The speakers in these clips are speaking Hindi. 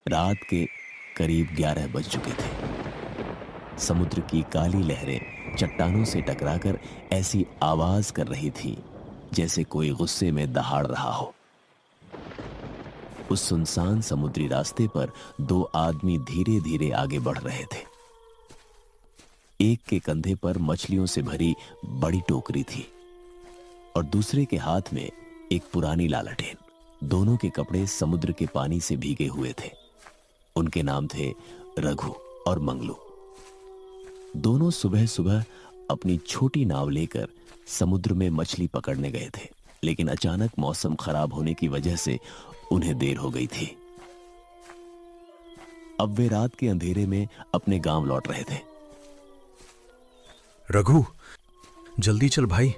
रात के करीब 11 बज चुके थे। समुद्र की काली लहरें चट्टानों से टकराकर ऐसी आवाज कर रही थी जैसे कोई गुस्से में दहाड़ रहा हो। उस सुनसान समुद्री रास्ते पर दो आदमी धीरे धीरे आगे बढ़ रहे थे। एक के कंधे पर मछलियों से भरी बड़ी टोकरी थी और दूसरे के हाथ में एक पुरानी लालटेन। दोनों के कपड़े समुद्र के पानी से भीगे हुए थे। उनके नाम थे रघु और मंगलू। दोनों सुबह सुबह अपनी छोटी नाव लेकर समुद्र में मछली पकड़ने गए थे, लेकिन अचानक मौसम खराब होने की वजह से उन्हें देर हो गई थी। अब वे रात के अंधेरे में अपने गांव लौट रहे थे। रघु, जल्दी चल भाई,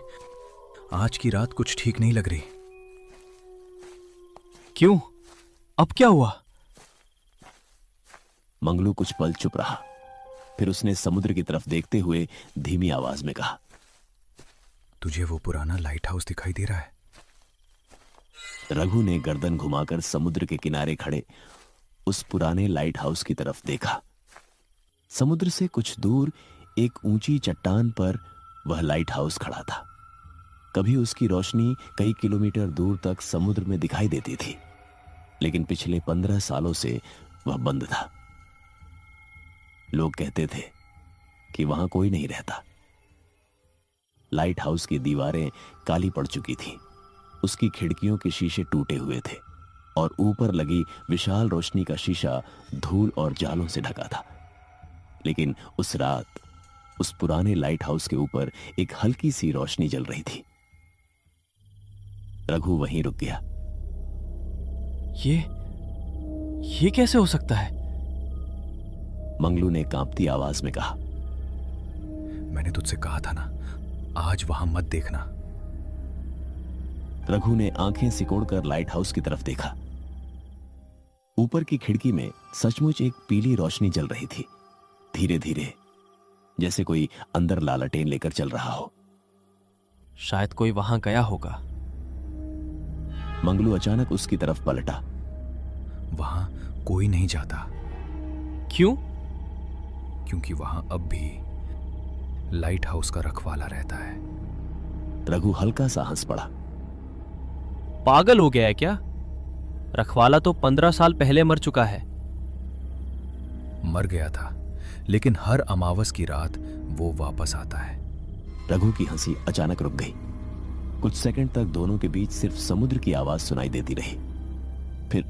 आज की रात कुछ ठीक नहीं लग रही। क्यों? अब क्या हुआ? मंगलू कुछ पल चुप रहा, फिर उसने समुद्र की तरफ देखते हुए धीमी आवाज में कहा, तुझे वो पुराना लाइट हाउस दिखाई दे रहा है? रघु ने गर्दन घुमाकर समुद्र के किनारे खड़े उस पुराने लाइट हाउस की तरफ देखा। समुद्र से कुछ दूर एक ऊंची चट्टान पर वह लाइट हाउस खड़ा था। कभी उसकी रोशनी कई किलोमीटर दूर तक समुद्र में दिखाई देती थी, लेकिन पिछले 15 सालों से वह बंद था। लोग कहते थे कि वहां कोई नहीं रहता। लाइट हाउस की दीवारें काली पड़ चुकी थीं, उसकी खिड़कियों के शीशे टूटे हुए थे और ऊपर लगी विशाल रोशनी का शीशा धूल और जालों से ढका था। लेकिन उस रात उस पुराने लाइट हाउस के ऊपर एक हल्की सी रोशनी जल रही थी। रघु वहीं रुक गया। ये कैसे हो सकता है? मंगलू ने कांपती आवाज में कहा, मैंने तुझसे कहा था ना, आज वहां मत देखना। रघु ने आंखें सिकोड़कर लाइट हाउस की तरफ देखा। ऊपर की खिड़की में सचमुच एक पीली रोशनी जल रही थी, धीरे धीरे, जैसे कोई अंदर लालटेन लेकर चल रहा हो। शायद कोई वहां गया होगा। मंगलू अचानक उसकी तरफ पलटा। वहां कोई नहीं जाता। क्यों? क्योंकि वहां अब भी लाइट हाउस का रखवाला रहता है। रघु हल्का सा हंस पड़ा। पागल हो गया है क्या? रखवाला तो 15 साल पहले मर चुका है। मर गया था, लेकिन हर अमावस की रात वो वापस आता है। रघु की हंसी अचानक रुक गई। कुछ सेकंड तक दोनों के बीच सिर्फ समुद्र की आवाज सुनाई देती रही। फिर